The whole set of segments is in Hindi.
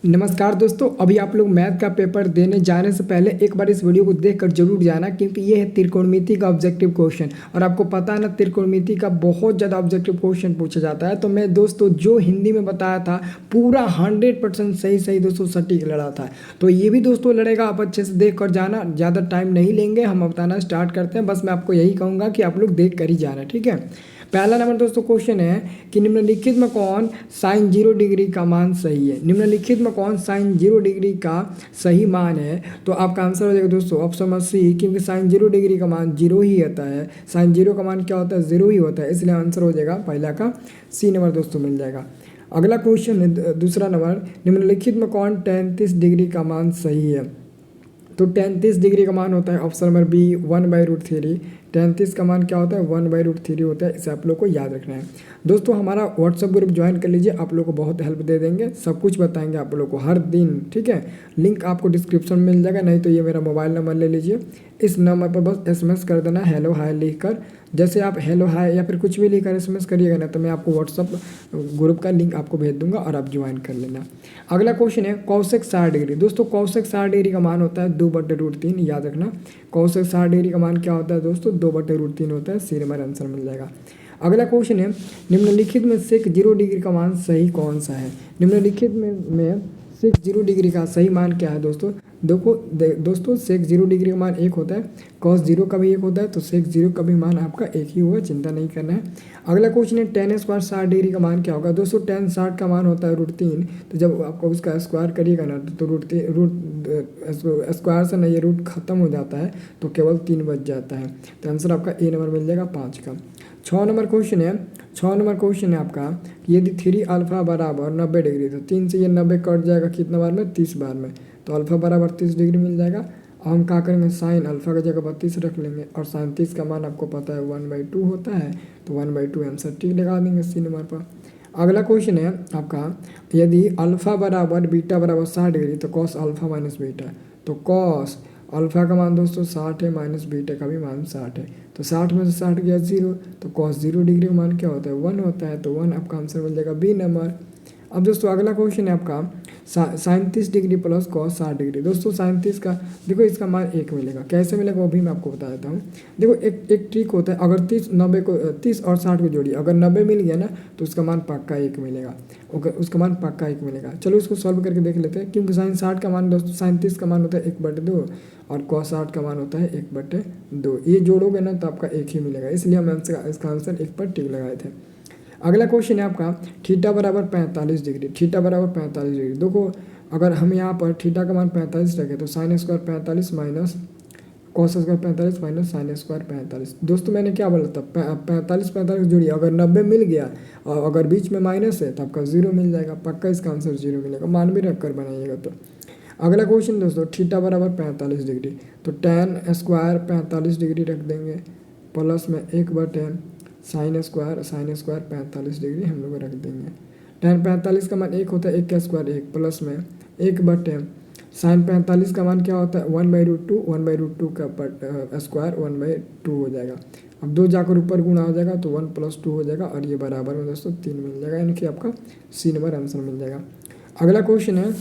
नमस्कार दोस्तों, अभी आप लोग मैथ का पेपर देने जाने से पहले एक बार इस वीडियो को देखकर जरूर जाना, क्योंकि ये है त्रिकोणमिति का ऑब्जेक्टिव क्वेश्चन। और आपको पता है ना, त्रिकोणमिति का बहुत ज़्यादा ऑब्जेक्टिव क्वेश्चन पूछा जाता है। तो मैं दोस्तों जो हिंदी में बताया था पूरा 100% सही दोस्तों सटीक लड़ा था। तो ये भी दोस्तों लड़ेगा, आप अच्छे से देख कर जाना। ज़्यादा टाइम नहीं लेंगे, हम बताना स्टार्ट करते हैं। बस मैं आपको यही कहूँगा कि आप लोग देख कर ही जाना, ठीक है। पहला नंबर दोस्तों क्वेश्चन है कि निम्नलिखित में कौन साइन 0 डिग्री का मान सही है। निम्नलिखित में कौन साइन 0 डिग्री का सही मान है। तो आपका आंसर हो जाएगा दोस्तों ऑप्शन नंबर सी, क्योंकि साइन 0 डिग्री का मान 0 ही आता है। साइन 0 का मान क्या होता है, 0 ही होता है, इसलिए आंसर हो जाएगा पहला का सी नंबर दोस्तों मिल जाएगा। अगला क्वेश्चन है दूसरा नंबर, निम्नलिखित में कौन 33 डिग्री का मान सही है। तो 33 डिग्री का मान होता है ऑप्शन नंबर बी 1/√3। 33 का मान क्या होता है, 1/√3 होता है। इसे आप लोग को याद रखना है। दोस्तों हमारा व्हाट्सअप ग्रुप ज्वाइन कर लीजिए, आप लोग को बहुत हेल्प दे देंगे, सब कुछ बताएंगे आप लोग को हर दिन, ठीक है। लिंक आपको डिस्क्रिप्शन में मिल जाएगा, नहीं तो ये मेरा मोबाइल नंबर ले लीजिए। इस नंबर पर बस SMS कर देना हेलो हाय लिख कर। जैसे आप हेलो हाय या फिर कुछ भी लिखकर SMS करिएगा ना, तो मैं आपको व्हाट्सअप ग्रुप का लिंक आपको भेज दूंगा और आप ज्वाइन कर लेना। अगला क्वेश्चन है कौशिक 60 डिग्री। दोस्तों कौशिक 60 डिग्री का मान होता है 2/√3, याद रखना। कौशिक 60 डिग्री का मान क्या होता है दोस्तों, 2/√3 होता है। सी नंबर आंसर मिल जाएगा। अगला क्वेश्चन है निम्नलिखित में सेक 0 डिग्री का मान सही कौन सा है। निम्नलिखित में सेक 0 डिग्री का सही मान क्या है दोस्तों। दोस्तों सेक 0 डिग्री का मान एक होता है, कॉस 0 का भी एक होता है, तो सेक 0 का भी मान आपका एक ही होगा, चिंता नहीं करना है। अगला क्वेश्चन है tan स्क्वायर 60 डिग्री का मान क्या होगा। दोस्तों tan 60 का मान होता है √3। तो जब आपको उसका स्क्वायर करिएगा ना, तो रूट स्क्वायर से ना ये रूट खत्म हो जाता है, तो केवल 3 बच जाता है। तो आंसर आपका ए नंबर मिल जाएगा 5 का। 6 नंबर क्वेश्चन है आपका कि यदि 3α बराबर 90 डिग्री, तो 3 से ये 90 कट जाएगा कितना बार में, 30 बार में। तो अल्फा बराबर 30 डिग्री मिल जाएगा। अब हम क्या करेंगे, साइन अल्फा की जगह 32 रख लेंगे, और साइन 30 का मान आपको पता है 1/2 होता है, तो 1/2 आंसर ठीक लगा देंगे सी नंबर पर। अगला क्वेश्चन है आपका, यदि अल्फा बराबर बीटा बराबर 60 डिग्री, तो कॉस अल्फा माइनस बीटा। तो कॉस अल्फा का मान दोस्तों 60 है, माइनस बीटा का भी मान 60 है। तो 60 में से 60 गया 0, तो कॉस 0 डिग्री का मान क्या होता है, 1 होता है। तो 1 आपका आंसर मिल जाएगा बी नंबर। अब दोस्तों अगला क्वेश्चन है आपका sine 30 degree plus cos 60 degree. दोस्तों साइन 30 का देखो इसका मान 1 मिलेगा, कैसे मिलेगा वो भी मैं आपको बता देता हूँ। देखो एक ट्रिक होता है, अगर 30 और 60 को जोड़िए, अगर 90 मिल गया ना, तो उसका मान पक्का 1 मिलेगा। ओके, उसका मान पक्का 1 मिलेगा। चलो इसको सॉल्व करके देख लेते हैं, क्योंकि साइन 60 का मान दोस्तों, साइन 30 का मान होता है 1/2 और कॉस 60 का मान होता है 1/2। ये जोड़ोगे ना तो आपका 1 ही मिलेगा, इसलिए हम इसका आंसर 1 पर टिक लगाए थे। अगला क्वेश्चन है आपका थीटा बराबर 45 डिग्री। थीटा बराबर 45 डिग्री, देखो अगर हम यहाँ पर थीटा का मान 45 रखें, तो sine square 45 minus cos square 45 minus sine square 45। दोस्तों मैंने क्या बोला था, 45 जोड़िए, अगर 90 मिल गया और अगर बीच में माइनस है, तो आपका 0 मिल जाएगा, पक्का इसका आंसर 0 मिलेगा। मान भी रख कर बनाइएगा। तो अगला क्वेश्चन दोस्तों, थीटा बराबर 45 डिग्री, तो tan स्क्वायर 45 डिग्री रख देंगे, प्लस में 1/tan साइन स्क्वायर 45 डिग्री हम लोग रख देंगे। tan 45 का मान 1 होता है, 1 का स्क्वायर 1, प्लस में 1/tan साइन 45 का मान क्या होता है 1/√2, 1/√2 का स्क्वायर 1/2 हो जाएगा। अब 2 जाकर ऊपर गुणा हो जाएगा, तो 1 + 2 हो जाएगा, और ये बराबर में दोस्तों 3 मिल जाएगा, यानी कि आपका सी नंबर आंसर मिल जाएगा। अगला क्वेश्चन है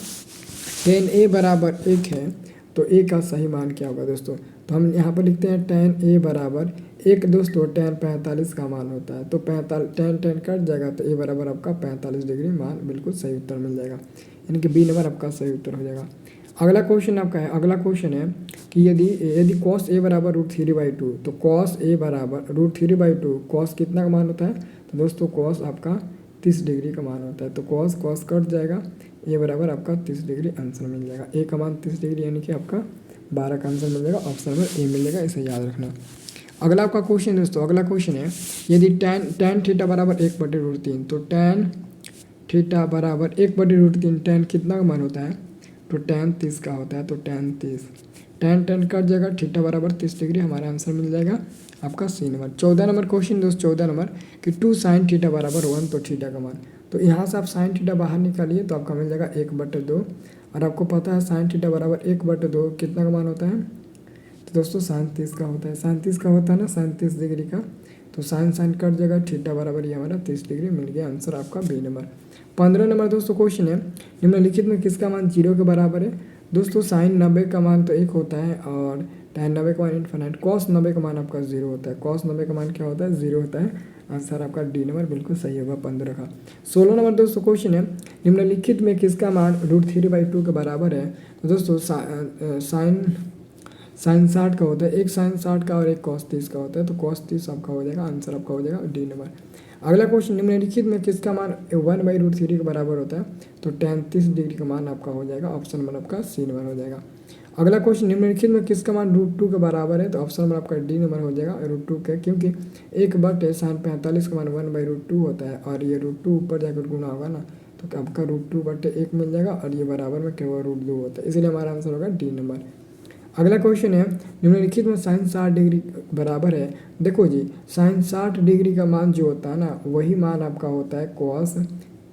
tan a बराबर 1 है, तो a का सही मान क्या होगा दोस्तों। तो हम यहाँ पर लिखते हैं tan a बराबर 1 दोस्तों, tan 45 का मान होता है, तो 45 tan कट जाएगा, तो a बराबर आपका 45 डिग्री मान बिल्कुल सही उत्तर मिल जाएगा, यानी कि बी नंबर आपका सही उत्तर हो जाएगा। अगला क्वेश्चन आपका है, अगला क्वेश्चन है कि यदि cos a बराबर √3/2, तो cos a बराबर √3/2, cos कितना का मान होता है, तो दोस्तों cos आपका 30 डिग्री का मान होता है। तो cos कट जाएगा, ए बराबर आपका 30 डिग्री आंसर मिल जाएगा। ए का मान 30 डिग्री, यानी कि आपका 12 का आंसर मिल जाएगा, ऑप्शन नंबर ए मिल जाएगा, इसे याद रखना। अगला आपका क्वेश्चन दोस्तों, अगला क्वेश्चन है यदि tan थीटा बराबर 1/√3, तो tan थीटा बराबर 1/√3, tan कितना का मान होता है, तो tan 30 का होता है। तो tan 30 tan कट जाएगा, थीटा बराबर 30 डिग्री, हमारा आंसर मिल जाएगा आपका सी नंबर। 14 नंबर क्वेश्चन दोस्तों, 14 नंबर कि 2 sin थीटा बराबर 1, तो थीटा का मान, तो यहाँ से आप साइन थीटा बाहर निकालिए, तो आपका मिल जाएगा 1/2। और आपको पता है साइन थीटा बराबर 1/2 कितना का मान होता है, तो दोस्तों साइन 30 का होता है। साइन 30 का होता है ना, साइन 30 डिग्री का, तो साइन कट जाएगा, थीटा बराबर ये हमारा 30 डिग्री मिल गया, आंसर आपका बी नंबर। 15 नंबर दोस्तों क्वेश्चन है, निम्नलिखित में किसका मान 0 के बराबर है। दोस्तों साइन 90 का मान तो 1 होता है और tan 90 का मान इन्फिनिट। कॉस 90 का मान आपका 0 होता है। कॉस 90 का मान क्या होता है, 0 होता है। आंसर आपका डी नंबर बिल्कुल सही होगा 15 का। 16 नंबर दोस्तों क्वेश्चन है, निम्नलिखित में किसका मान √3/2 के बराबर है। तो दोस्तों साइन 60 का होता है, एक साइन 60 का और एक कॉस 30 का होता है। तो कॉस 30 आपका हो जाएगा, आंसर आपका हो जाएगा डी नंबर। अगला क्वेश्चन, निम्नलिखित में किसका मान 1/√3 के बराबर होता है। तो tan 30 डिग्री का मान आपका हो जाएगा, ऑप्शन नंबर आपका सी नंबर हो जाएगा। अगला क्वेश्चन, निम्नलिखित में किसका मान √2 के बराबर है। तो ऑप्शन नंबर आपका डी नंबर हो जाएगा √2 का, क्योंकि 1/sin45 का मान 1/√2 होता है और ये √2 ऊपर जाकर गुना होगा ना, तो आपका √2/1 मिल जाएगा और ये बराबर में केवल √2 होता है, इसलिए हमारा आंसर होगा डी नंबर। अगला क्वेश्चन है, निम्नलिखित में साइन 60 डिग्री बराबर है। देखो जी, साइन 60 डिग्री का मान जो होता है ना, वही मान आपका होता है कॉस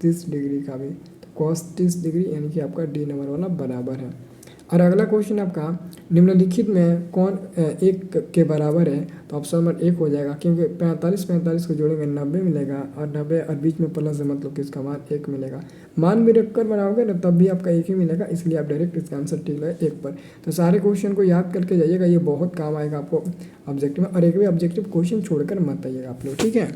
30 डिग्री का भी। तो कॉस 30 डिग्री यानी कि आपका डी नंबर वाला बराबर है। और अगला क्वेश्चन आपका, निम्नलिखित में कौन 1 के बराबर है। तो ऑप्शन नंबर 1 हो जाएगा, क्योंकि 45 को जोड़ेंगे 90 मिलेगा और 90 और बीच में प्लस है, मतलब कि इसका मान 1 मिलेगा। मान भी रखकर बनाओगे ना तब भी आपका 1 ही मिलेगा, इसलिए आप डायरेक्ट इसका आंसर ठीक है 1 पर। तो सारे क्वेश्चन को याद करके जाइएगा, ये बहुत काम आएगा आपको ऑब्जेक्टिव में। और एक भी ऑब्जेक्टिव क्वेश्चन छोड़कर मत आइएगा आप लोग, ठीक है।